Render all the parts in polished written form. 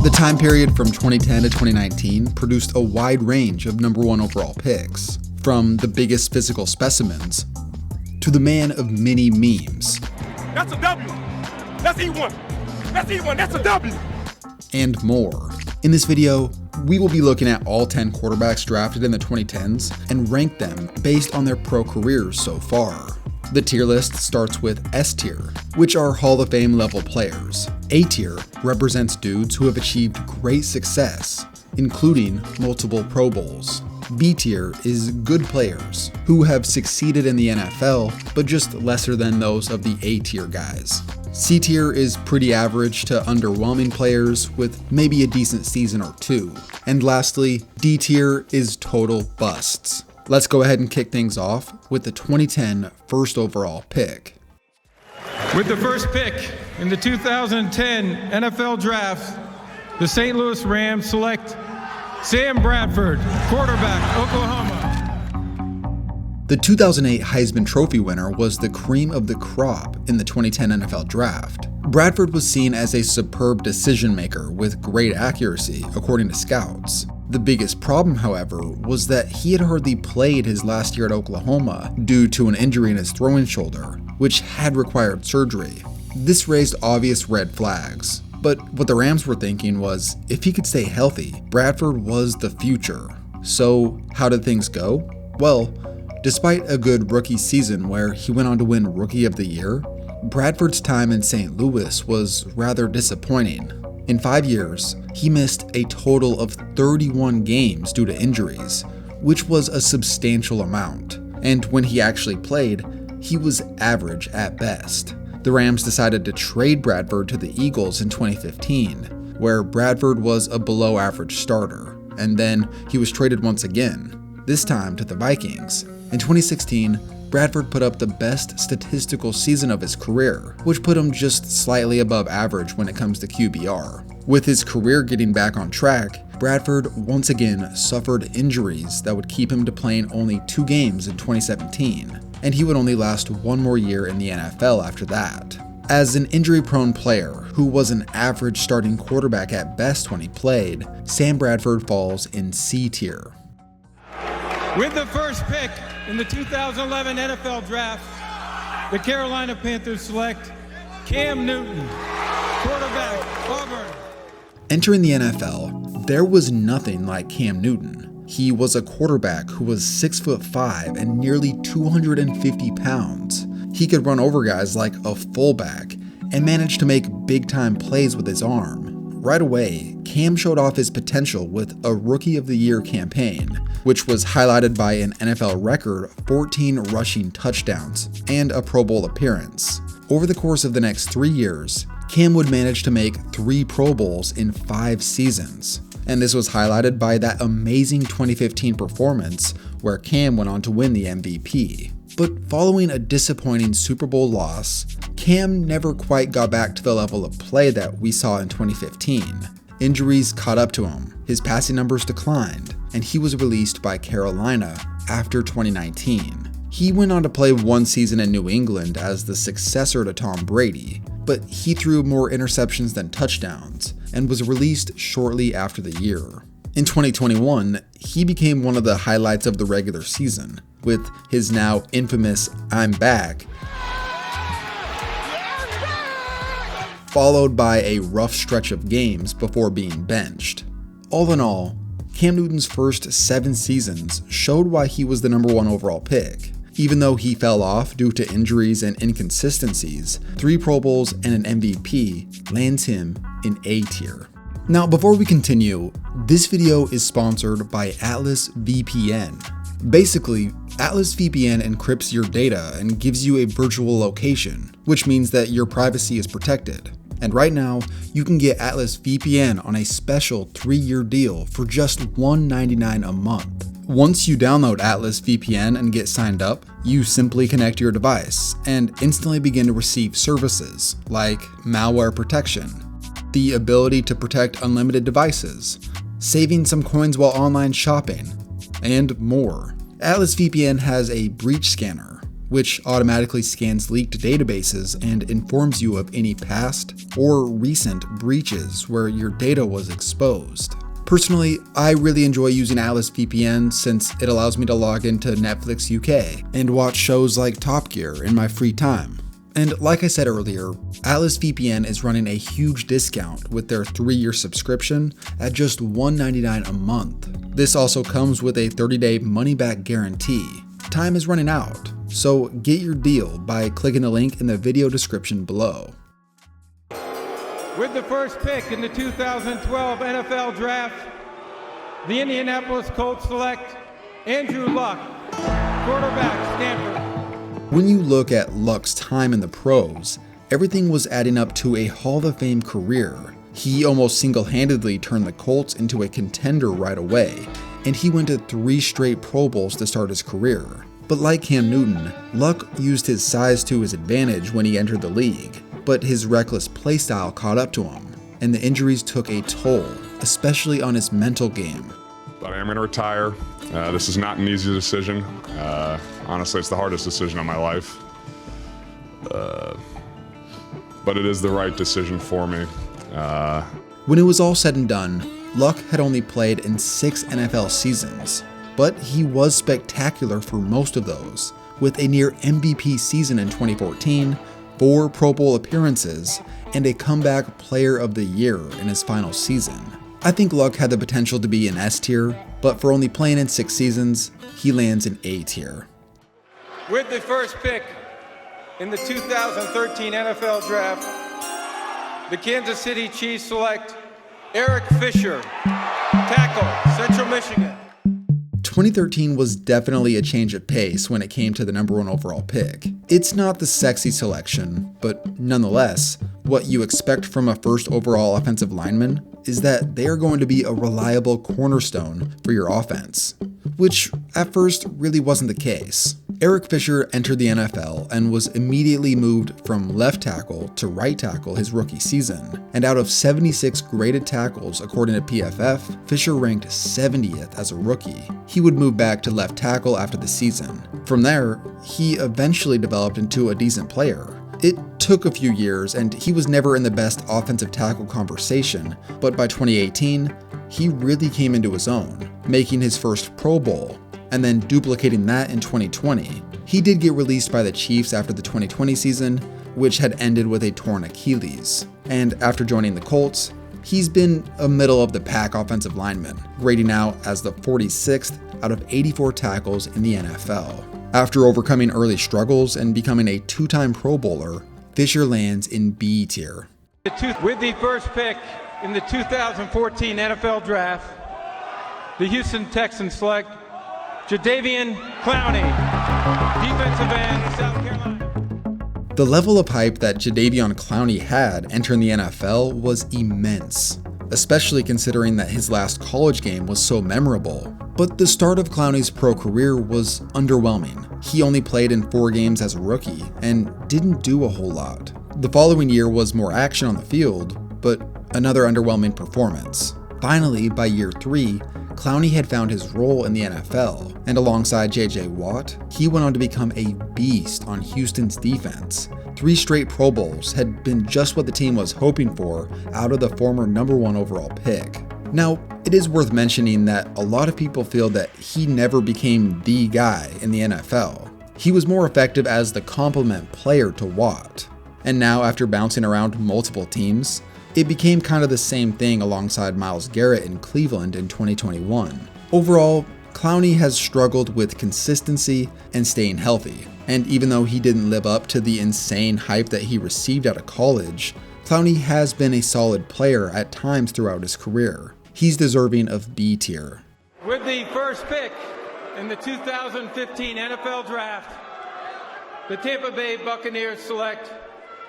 The time period from 2010 to 2019 produced a wide range of number 1 overall picks, from the biggest physical specimens to the man of many memes. That's a W. That's E1. That's E1. That's a W. And more. In this video, we will be looking at all 10 quarterbacks drafted in the 2010s and rank them based on their pro careers so far. The tier list starts with S tier, which are Hall of Fame level players. A tier represents dudes who have achieved great success, including multiple Pro Bowls. B tier is good players who have succeeded in the NFL, but just lesser than those of the A tier guys. C tier is pretty average to underwhelming players with maybe a decent season or two. And lastly, D tier is total busts. Let's go ahead and kick things off with the 2010 first overall pick. With the first pick in the 2010 NFL Draft, the St. Louis Rams select Sam Bradford, quarterback, Oklahoma. The 2008 Heisman Trophy winner was the cream of the crop in the 2010 NFL Draft. Bradford was seen as a superb decision maker with great accuracy, according to scouts. The biggest problem, however, was that he had hardly played his last year at Oklahoma due to an injury in his throwing shoulder, which had required surgery. This raised obvious red flags. But what the Rams were thinking was, if he could stay healthy, Bradford was the future. So how did things go? Well, despite a good rookie season where he went on to win Rookie of the Year, Bradford's time in St. Louis was rather disappointing. In 5 years, he missed a total of 31 games due to injuries, which was a substantial amount. And when he actually played, he was average at best. The Rams decided to trade Bradford to the Eagles in 2015, where Bradford was a below-average starter, and then he was traded once again, this time to the Vikings. In 2016, Bradford put up the best statistical season of his career, which put him just slightly above average when it comes to QBR. With his career getting back on track, Bradford once again suffered injuries that would keep him to playing only 2 games in 2017, and he would only last 1 more year in the NFL after that. As an injury-prone player who was an average starting quarterback at best when he played, Sam Bradford falls in C tier. With the first pick in the 2011 NFL Draft, the Carolina Panthers select Cam Newton, quarterback, Auburn. Entering the NFL, there was nothing like Cam Newton. He was a quarterback who was 6'5" and nearly 250 pounds. He could run over guys like a fullback and managed to make big-time plays with his arm. Right away, Cam showed off his potential with a Rookie of the Year campaign, which was highlighted by an NFL record 14 rushing touchdowns and a Pro Bowl appearance. Over the course of the next 3 years, Cam would manage to make 3 Pro Bowls in 5 seasons. And this was highlighted by that amazing 2015 performance where Cam went on to win the MVP. But following a disappointing Super Bowl loss, Cam never quite got back to the level of play that we saw in 2015. Injuries caught up to him, his passing numbers declined, and he was released by Carolina after 2019. He went on to play 1 season in New England as the successor to Tom Brady, but he threw more interceptions than touchdowns and was released shortly after the year. In 2021, he became one of the highlights of the regular season, with his now infamous "I'm back," followed by a rough stretch of games before being benched. All in all, Cam Newton's first 7 seasons showed why he was the number 1 overall pick. Even though he fell off due to injuries and inconsistencies, 3 Pro Bowls and an MVP lands him in A tier. Now, before we continue, this video is sponsored by Atlas VPN. Basically, Atlas VPN encrypts your data and gives you a virtual location, which means that your privacy is protected. And right now, you can get Atlas VPN on a special 3-year deal for just $199 a month. Once you download Atlas VPN and get signed up, you simply connect your device and instantly begin to receive services like malware protection, the ability to protect unlimited devices, saving some coins while online shopping, and more. Atlas VPN has a breach scanner, which automatically scans leaked databases and informs you of any past or recent breaches where your data was exposed. Personally, I really enjoy using Atlas VPN since it allows me to log into Netflix UK and watch shows like Top Gear in my free time. And like I said earlier, Atlas VPN is running a huge discount with their 3-year subscription at just $1.99 a month. This also comes with a 30-day money-back guarantee. Time is running out, so get your deal by clicking the link in the video description below. With the first pick in the 2012 NFL Draft, the Indianapolis Colts select Andrew Luck, quarterback, Stanford. When you look at Luck's time in the pros, everything was adding up to a Hall of Fame career. He almost single-handedly turned the Colts into a contender right away, and he went to 3 straight Pro Bowls to start his career. But like Cam Newton, Luck used his size to his advantage when he entered the league, but his reckless playstyle caught up to him, and the injuries took a toll, especially on his mental game. But I am going to retire. This is not an easy decision. Honestly, it's the hardest decision of my life. But it is the right decision for me. When it was all said and done, Luck had only played in 6 NFL seasons, but he was spectacular for most of those, with a near MVP season in 2014, 4 Pro Bowl appearances, and a comeback player of the year in his final season. I think Luck had the potential to be an S tier, but for only playing in 6 seasons, he lands in A tier. With the first pick in the 2013 NFL Draft, the Kansas City Chiefs select Eric Fisher, tackle, Central Michigan. 2013 was definitely a change of pace when it came to the number 1 overall pick. It's not the sexy selection, but nonetheless, what you expect from a first overall offensive lineman is that they are going to be a reliable cornerstone for your offense, which at first really wasn't the case. Eric Fisher entered the NFL and was immediately moved from left tackle to right tackle his rookie season, and out of 76 graded tackles according to PFF, Fisher ranked 70th as a rookie. He would move back to left tackle after the season. From there, he eventually developed into a decent player. It took a few years and he was never in the best offensive tackle conversation, but by 2018, he really came into his own, making his first Pro Bowl, and then duplicating that in 2020. He did get released by the Chiefs after the 2020 season, which had ended with a torn Achilles. And after joining the Colts, he's been a middle-of-the-pack offensive lineman, grading out as the 46th out of 84 tackles in the NFL. After overcoming early struggles and becoming a 2-time Pro Bowler, Fisher lands in B tier. With the first pick in the 2014 NFL Draft, the Houston Texans select Jadeveon Clowney, defensive end, South Carolina. The level of hype that Jadeveon Clowney had entering the NFL was immense, especially considering that his last college game was so memorable. But the start of Clowney's pro career was underwhelming. He only played in 4 games as a rookie and didn't do a whole lot. The following year was more action on the field, but another underwhelming performance. Finally, by year 3, Clowney had found his role in the NFL, and alongside J.J. Watt, he went on to become a beast on Houston's defense. 3 straight Pro Bowls had been just what the team was hoping for out of the former number 1 overall pick. Now, it is worth mentioning that a lot of people feel that he never became the guy in the NFL. He was more effective as the complement player to Watt. And now, after bouncing around multiple teams, it became kind of the same thing alongside Myles Garrett in Cleveland in 2021. Overall, Clowney has struggled with consistency and staying healthy, and even though he didn't live up to the insane hype that he received out of college, Clowney has been a solid player at times throughout his career. He's deserving of B tier. With the first pick in the 2015 NFL Draft, the Tampa Bay Buccaneers select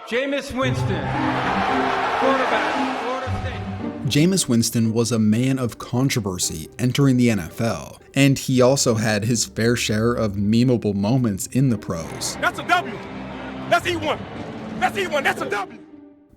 Jameis Winston, quarterback, Florida State. Jameis Winston was a man of controversy entering the NFL, and he also had his fair share of memeable moments in the pros. That's a W. That's E1. That's E1. That's a W.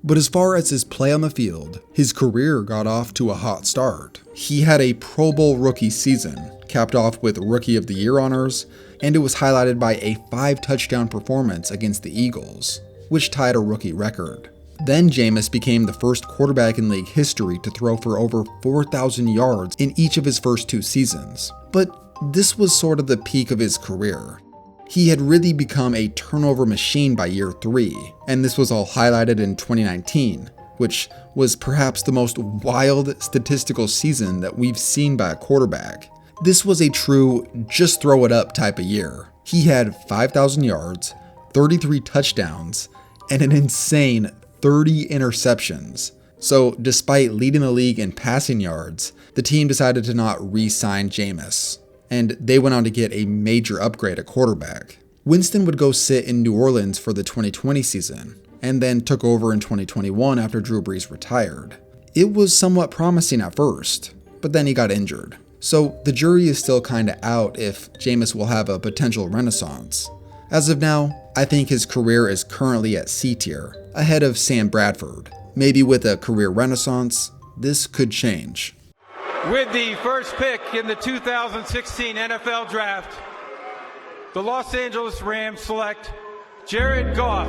But as far as his play on the field, his career got off to a hot start. He had a Pro Bowl rookie season, capped off with Rookie of the Year honors, and it was highlighted by a 5-touchdown performance against the Eagles, which tied a rookie record. Then Jameis became the first quarterback in league history to throw for over 4,000 yards in each of his first 2 seasons. But this was sort of the peak of his career. He had really become a turnover machine by year 3, and this was all highlighted in 2019, which was perhaps the most wild statistical season that we've seen by a quarterback. This was a true just throw it up type of year. He had 5,000 yards, 33 touchdowns, and an insane 30 interceptions. So despite leading the league in passing yards, the team decided to not re-sign Jameis, and they went on to get a major upgrade at quarterback. Winston would go sit in New Orleans for the 2020 season, and then took over in 2021 after Drew Brees retired. It was somewhat promising at first, but then he got injured. So the jury is still kinda out if Jameis will have a potential renaissance. As of now, I think his career is currently at C tier, ahead of Sam Bradford. Maybe with a career renaissance, this could change. With the first pick in the 2016 NFL Draft, the Los Angeles Rams select Jared Goff,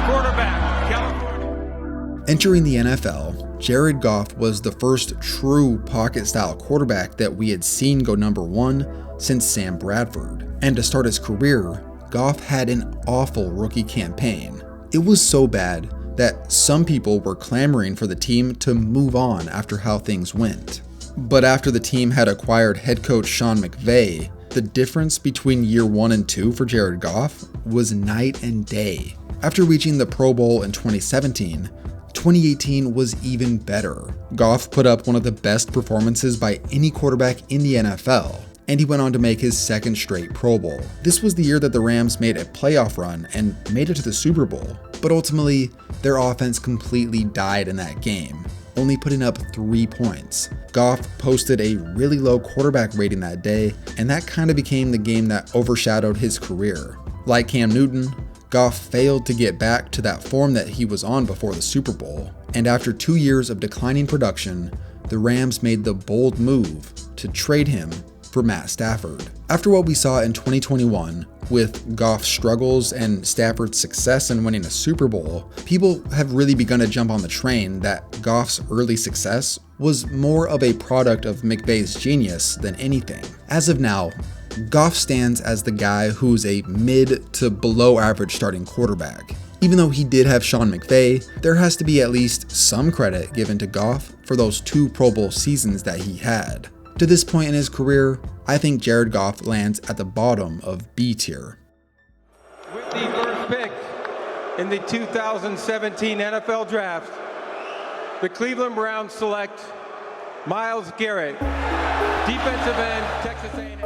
quarterback, California. Entering the NFL, Jared Goff was the first true pocket-style quarterback that we had seen go number 1 since Sam Bradford. And to start his career, Goff had an awful rookie campaign. It was so bad that some people were clamoring for the team to move on after how things went. But after the team had acquired head coach Sean McVay, the difference between year 1 and 2 for Jared Goff was night and day. After reaching the Pro Bowl in 2017, 2018 was even better. Goff put up one of the best performances by any quarterback in the NFL, and he went on to make his 2nd straight Pro Bowl. This was the year that the Rams made a playoff run and made it to the Super Bowl, but ultimately, their offense completely died in that game, only putting up 3 points. Goff posted a really low quarterback rating that day, and that kind of became the game that overshadowed his career. Like Cam Newton, Goff failed to get back to that form that he was on before the Super Bowl, and after 2 years of declining production, the Rams made the bold move to trade him for Matt Stafford. After what we saw in 2021, with Goff's struggles and Stafford's success in winning a Super Bowl, people have really begun to jump on the train that Goff's early success was more of a product of McVay's genius than anything. As of now, Goff stands as the guy who's a mid to below average starting quarterback. Even though he did have Sean McVay, there has to be at least some credit given to Goff for those 2 Pro Bowl seasons that he had. To this point in his career, I think Jared Goff lands at the bottom of B tier. With the first pick in the 2017 NFL Draft, the Cleveland Browns select Myles Garrett, defensive end, Texas A&M.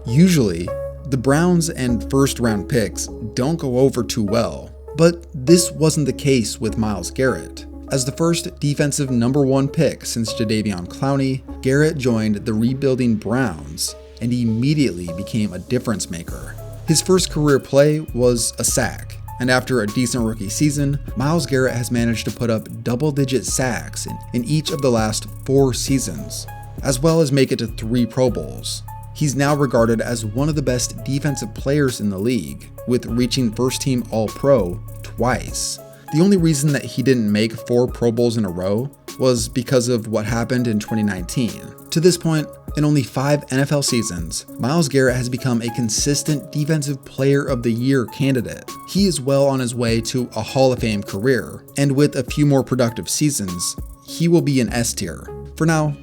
Usually, the Browns and first-round picks don't go over too well, but this wasn't the case with Myles Garrett. As the first defensive number 1 pick since Jadeveon Clowney, Garrett joined the rebuilding Browns and immediately became a difference maker. His first career play was a sack, and after a decent rookie season, Myles Garrett has managed to put up double-digit sacks in each of the last 4 seasons, as well as make it to 3 Pro Bowls. He's now regarded as one of the best defensive players in the league, with reaching first-team All-Pro twice. The only reason that he didn't make 4 Pro Bowls in a row was because of what happened in 2019. To this point, in only 5 NFL seasons, Myles Garrett has become a consistent Defensive Player of the Year candidate. He is well on his way to a Hall of Fame career, and with a few more productive seasons, he will be an S tier. For now,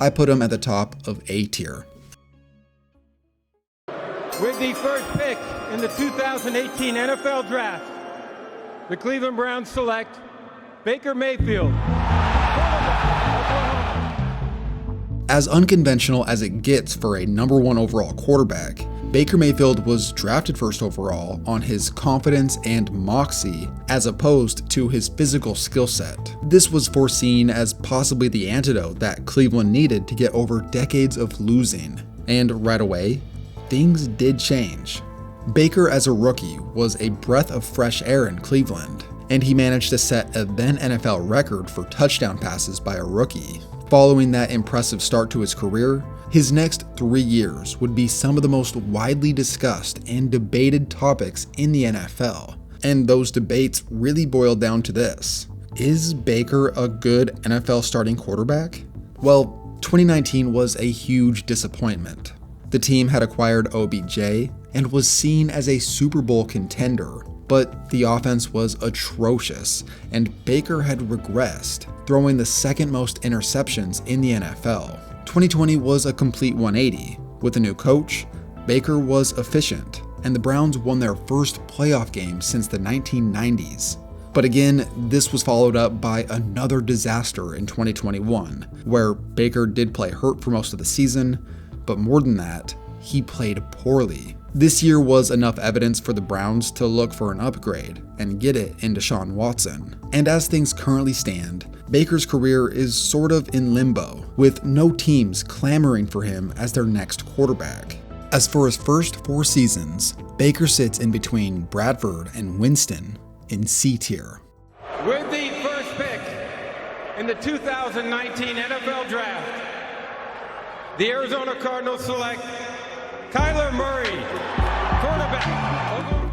I put him at the top of A tier. With the first pick in the 2018 NFL Draft, the Cleveland Browns select Baker Mayfield. As unconventional as it gets for a number 1 overall quarterback, Baker Mayfield was drafted first overall on his confidence and moxie as opposed to his physical skill set. This was foreseen as possibly the antidote that Cleveland needed to get over decades of losing. And right away, things did change. Baker as a rookie was a breath of fresh air in Cleveland, and he managed to set a then NFL record for touchdown passes by a rookie. Following that impressive start to his career, his next 3 years would be some of the most widely discussed and debated topics in the NFL. And those debates really boiled down to this: is Baker a good NFL starting quarterback? Well, 2019 was a huge disappointment. The team had acquired OBJ and was seen as a Super Bowl contender, but the offense was atrocious, and Baker had regressed, throwing the second most interceptions in the NFL. 2020 was a complete 180. With a new coach, Baker was efficient, and the Browns won their first playoff game since the 1990s. But again, this was followed up by another disaster in 2021, where Baker did play hurt for most of the season, but more than that, he played poorly. This year was enough evidence for the Browns to look for an upgrade and get it in Deshaun Watson. And as things currently stand, Baker's career is sort of in limbo, with no teams clamoring for him as their next quarterback. As for his first 4 seasons, Baker sits in between Bradford and Winston in C tier. With the first pick in the 2019 NFL Draft, the Arizona Cardinals select Kyler Murray, quarterback.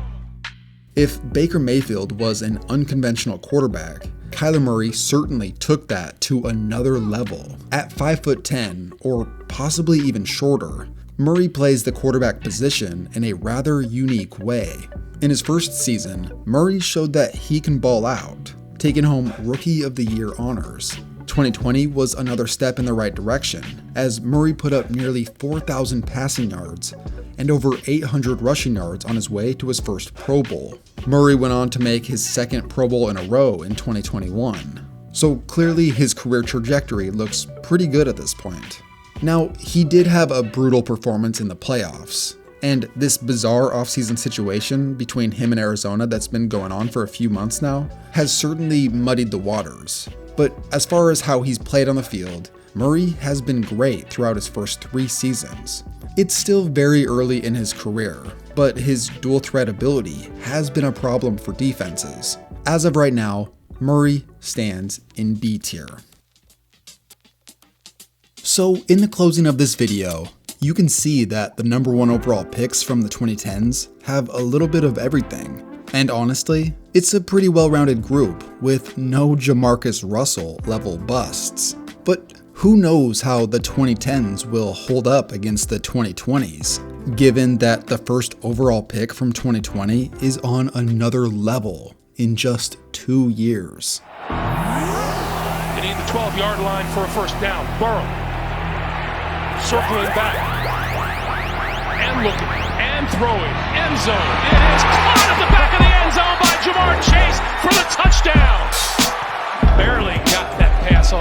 If Baker Mayfield was an unconventional quarterback, Kyler Murray certainly took that to another level. At 5'10", or possibly even shorter, Murray plays the quarterback position in a rather unique way. In his first season, Murray showed that he can ball out, taking home Rookie of the Year honors. 2020 was another step in the right direction, as Murray put up nearly 4,000 passing yards and over 800 rushing yards on his way to his first Pro Bowl. Murray went on to make his second Pro Bowl in a row in 2021. So clearly his career trajectory looks pretty good at this point. Now, he did have a brutal performance in the playoffs, and this bizarre offseason situation between him and Arizona that's been going on for a few months now has certainly muddied the waters. But as far as how he's played on the field, Murray has been great throughout his first 3 seasons. It's still very early in his career, but his dual threat ability has been a problem for defenses. As of right now, Murray stands in B tier. So in the closing of this video, you can see that the number 1 overall picks from the 2010s have a little bit of everything. And honestly, it's a pretty well-rounded group with no Jamarcus Russell level busts. But who knows how the 2010s will hold up against the 2020s, given that the first overall pick from 2020 is on another level in just 2 years. They need the 12-yard line for a first down. Burrow circling back and looking and throwing. End zone. It is caught at the back of the end zone by Jamar Chase for the touchdown. Barely got that pass off.